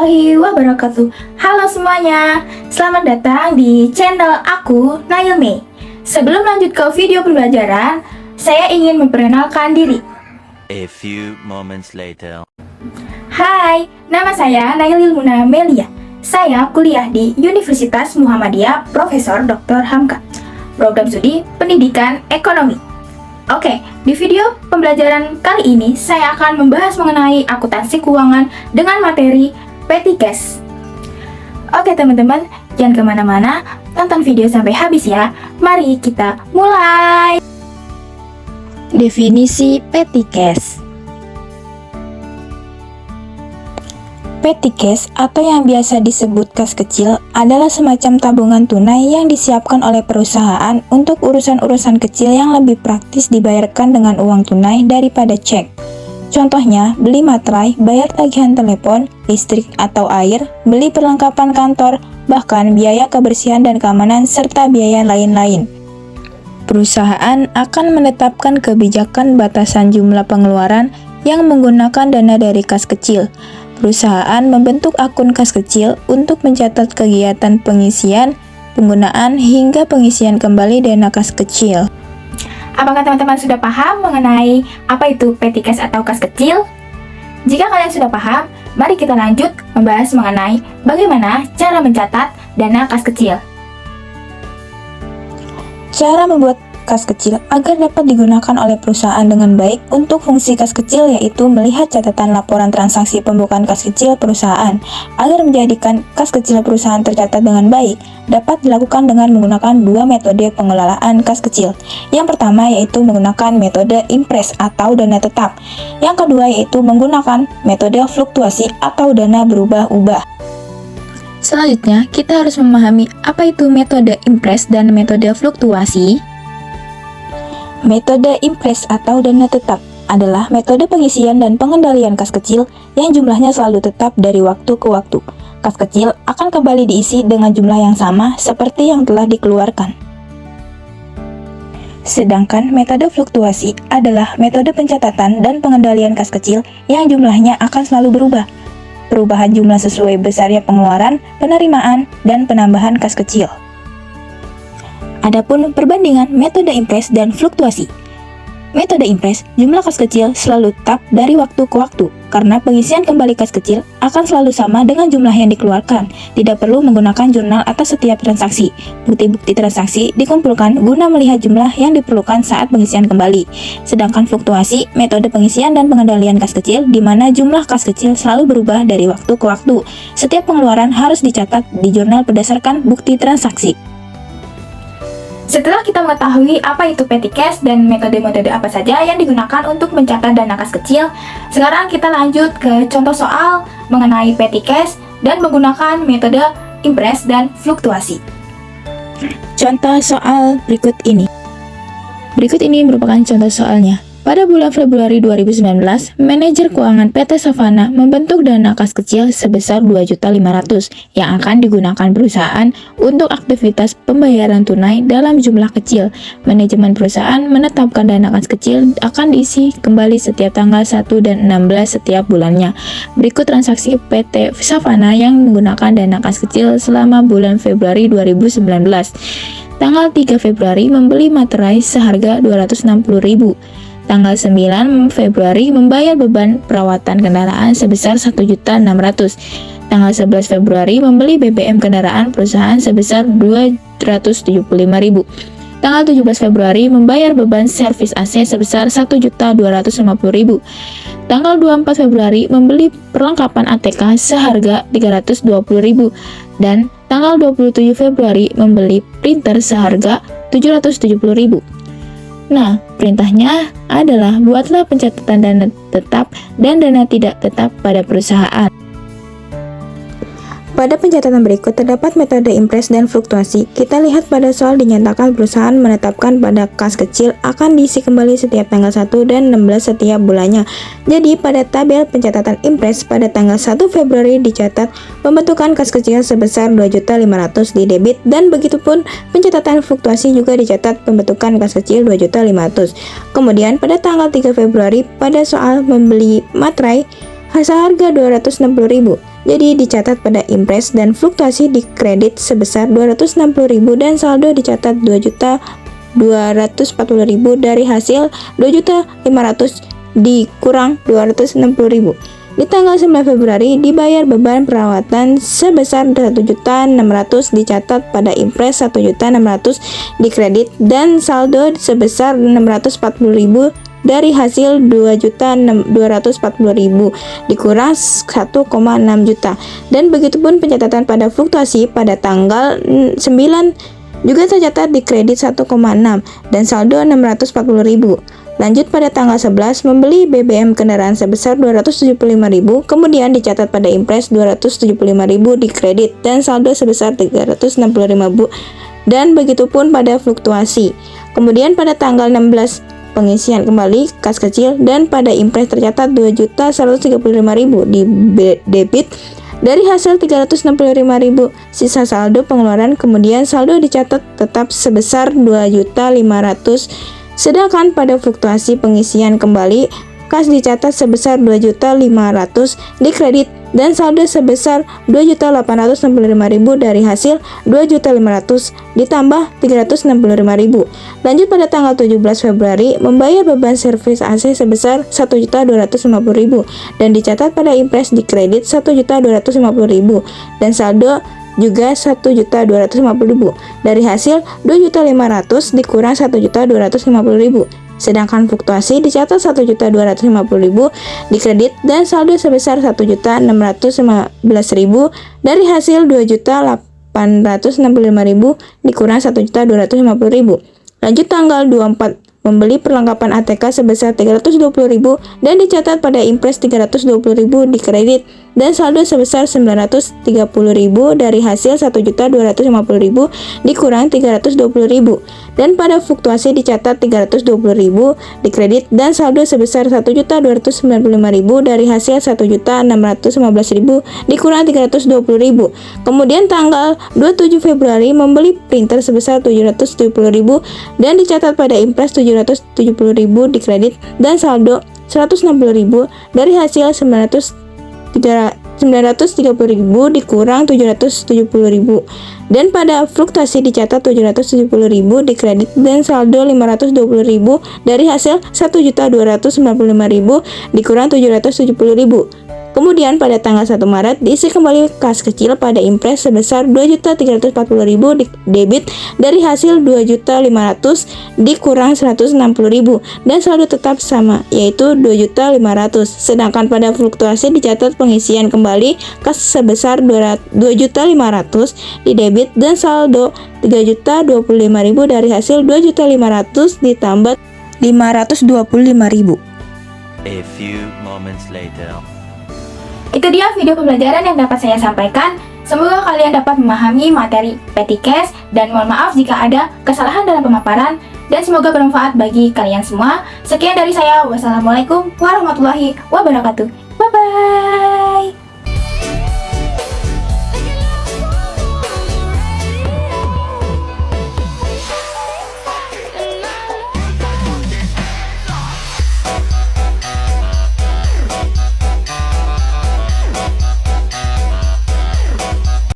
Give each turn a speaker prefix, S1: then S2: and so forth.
S1: warahmatullahi wabarakatuh. Halo semuanya, selamat datang di channel aku, Nailme. Sebelum lanjut ke video pembelajaran, saya ingin memperkenalkan diri.
S2: A few moments later.
S1: Hai, nama saya Nailil Muna Melia. Saya kuliah di Universitas Muhammadiyah Profesor Dr. Hamka, Program Studi Pendidikan Ekonomi. Oke, di video pembelajaran kali ini saya akan membahas mengenai akuntansi keuangan dengan materi petty cash. Oke teman-teman, jangan kemana-mana, tonton video sampai habis ya. Mari kita mulai. Definisi petty cash. Petty cash atau yang biasa disebut kas kecil adalah semacam tabungan tunai yang disiapkan oleh perusahaan untuk urusan-urusan kecil yang lebih praktis dibayarkan dengan uang tunai daripada cek. Contohnya, beli materai, bayar tagihan telepon, listrik atau air, beli perlengkapan kantor, bahkan biaya kebersihan dan keamanan serta biaya lain-lain. Perusahaan akan menetapkan kebijakan batasan jumlah pengeluaran yang menggunakan dana dari kas kecil. Perusahaan membentuk akun kas kecil untuk mencatat kegiatan pengisian, penggunaan, hingga pengisian kembali dana kas kecil. Apakah teman-teman sudah paham mengenai apa itu petty cash atau kas kecil? Jika kalian sudah paham, mari kita lanjut membahas mengenai bagaimana cara mencatat dana kas kecil. Cara membuat kas kecil agar dapat digunakan oleh perusahaan dengan baik untuk fungsi kas kecil yaitu melihat catatan laporan transaksi pembukaan kas kecil perusahaan. Agar menjadikan kas kecil perusahaan tercatat dengan baik, dapat dilakukan dengan menggunakan dua metode pengelolaan kas kecil. Yang pertama yaitu menggunakan metode impres atau dana tetap. Yang kedua yaitu menggunakan metode fluktuasi atau dana berubah-ubah. Selanjutnya, kita harus memahami apa itu metode impres dan metode fluktuasi. Metode impres atau dana tetap adalah metode pengisian dan pengendalian kas kecil yang jumlahnya selalu tetap dari waktu ke waktu. Kas kecil akan kembali diisi dengan jumlah yang sama seperti yang telah dikeluarkan. Sedangkan metode fluktuasi adalah metode pencatatan dan pengendalian kas kecil yang jumlahnya akan selalu berubah. Perubahan jumlah sesuai besarnya pengeluaran, penerimaan, dan penambahan kas kecil. Adapun perbandingan metode impres dan fluktuasi. Metode impres, jumlah kas kecil selalu tetap dari waktu ke waktu, karena pengisian kembali kas kecil akan selalu sama dengan jumlah yang dikeluarkan. Tidak perlu menggunakan jurnal atas setiap transaksi. Bukti-bukti transaksi dikumpulkan guna melihat jumlah yang diperlukan saat pengisian kembali. Sedangkan fluktuasi, metode pengisian dan pengendalian kas kecil, di mana jumlah kas kecil selalu berubah dari waktu ke waktu. Setiap pengeluaran harus dicatat di jurnal berdasarkan bukti transaksi. Setelah kita mengetahui apa itu petty cash dan metode-metode apa saja yang digunakan untuk mencatat dana kas kecil, sekarang kita lanjut ke contoh soal mengenai petty cash dan menggunakan metode impres dan fluktuasi. Contoh soal berikut ini. Berikut ini merupakan contoh soalnya. Pada bulan Februari 2019, manajer keuangan PT Savana membentuk dana kas kecil sebesar 2.500.000 yang akan digunakan perusahaan untuk aktivitas pembayaran tunai dalam jumlah kecil. Manajemen perusahaan menetapkan dana kas kecil akan diisi kembali setiap tanggal 1 dan 16 setiap bulannya. Berikut transaksi PT Savana yang menggunakan dana kas kecil selama bulan Februari 2019. Tanggal 3 Februari membeli materai seharga 260.000. Tanggal 9 Februari membayar beban perawatan kendaraan sebesar 1.600.000. Tanggal 11 Februari membeli BBM kendaraan perusahaan sebesar 275.000. Tanggal 17 Februari membayar beban servis AC sebesar 1.250.000. Tanggal 24 Februari membeli perlengkapan ATK seharga 320.000. Dan tanggal 27 Februari membeli printer seharga 770.000. Nah, perintahnya adalah buatlah pencatatan dana tetap dan dana tidak tetap pada perusahaan. Pada pencatatan berikut terdapat metode impres dan fluktuasi. Kita lihat pada soal dinyatakan perusahaan menetapkan pada kas kecil akan diisi kembali setiap tanggal 1 dan 16 setiap bulannya. Jadi pada tabel pencatatan impres pada tanggal 1 Februari dicatat pembentukan kas kecil sebesar 2.500.000 di debit, dan begitupun pencatatan fluktuasi juga dicatat pembentukan kas kecil 2.500.000. Kemudian pada tanggal 3 Februari pada soal membeli materai seharga 260.000
S3: Jadi dicatat pada impres dan fluktuasi di kredit sebesar 260.000 dan saldo dicatat 2.240.000 dari hasil 2.500.000 dikurang 260.000. Di tanggal 9 Februari dibayar beban perawatan sebesar 1.600.000 dicatat pada impres 1.600.000 di kredit dan saldo sebesar 640.000 dari hasil 2.240.000 dikurang 1,6 juta. Dan begitupun pencatatan pada fluktuasi pada tanggal 9 juga tercatat di kredit 1,6 dan saldo 640.000. Lanjut pada tanggal 11 membeli BBM kendaraan sebesar 275.000, kemudian dicatat pada impres 275.000 di kredit dan saldo sebesar 365.000 dan begitupun pada fluktuasi. Kemudian pada tanggal 16 pengisian kembali kas kecil dan pada impres tercatat 2.135.000 di debit dari hasil 365.000 sisa saldo pengeluaran, kemudian saldo dicatat tetap sebesar 2.500.000. Sedangkan pada fluktuasi pengisian kembali, kas dicatat sebesar 2.500.000 di kredit dan saldo sebesar 2.865.000 dari hasil 2.500.000 ditambah 365.000. Lanjut pada tanggal 17 Februari membayar beban servis AC sebesar 1.250.000 dan dicatat pada impres di kredit 1.250.000 dan saldo juga 1.250.000 dari hasil 2.500.000 dikurang 1.250.000. Sedangkan fluktuasi dicatat 1.250.000 di kredit dan saldo sebesar 1.615.000 dari hasil 2.865.000 dikurang 1.250.000. Lanjut tanggal 24 membeli perlengkapan ATK sebesar 320.000 dan dicatat pada impres 320.000 di kredit dan saldo sebesar 930.000 dari hasil 1.250.000 dikurang 320.000 dan pada fluktuasi dicatat 320.000 di kredit dan saldo sebesar 1.295.000 dari hasil 1.615.000 dikurang 320.000. Kemudian tanggal 27 Februari membeli printer sebesar 770.000 dan dicatat pada impres 770.000 di kredit dan saldo 160.000 dari hasil 930.000 dikurang 770.000 dan pada fluktuasi dicatat 770.000 di kredit dan saldo 520.000 dari hasil 1.295.000 dikurang 770.000. Kemudian pada tanggal 1 Maret diisi kembali kas kecil pada impres sebesar 2.340.000 di debit dari hasil 2.500.000 dikurang 160.000 dan saldo tetap sama yaitu 2.500.000. Sedangkan pada fluktuasi dicatat pengisian kembali kas sebesar 2.500.000 di debit dan saldo 3.025.000 dari hasil 2.500.000 ditambah 525.000.
S2: A few moments later.
S1: Itu dia video pembelajaran yang dapat saya sampaikan. Semoga kalian dapat memahami materi petty cash dan mohon maaf jika ada kesalahan dalam pemaparan dan semoga bermanfaat bagi kalian semua. Sekian dari saya. Wassalamualaikum warahmatullahi wabarakatuh. Bye bye.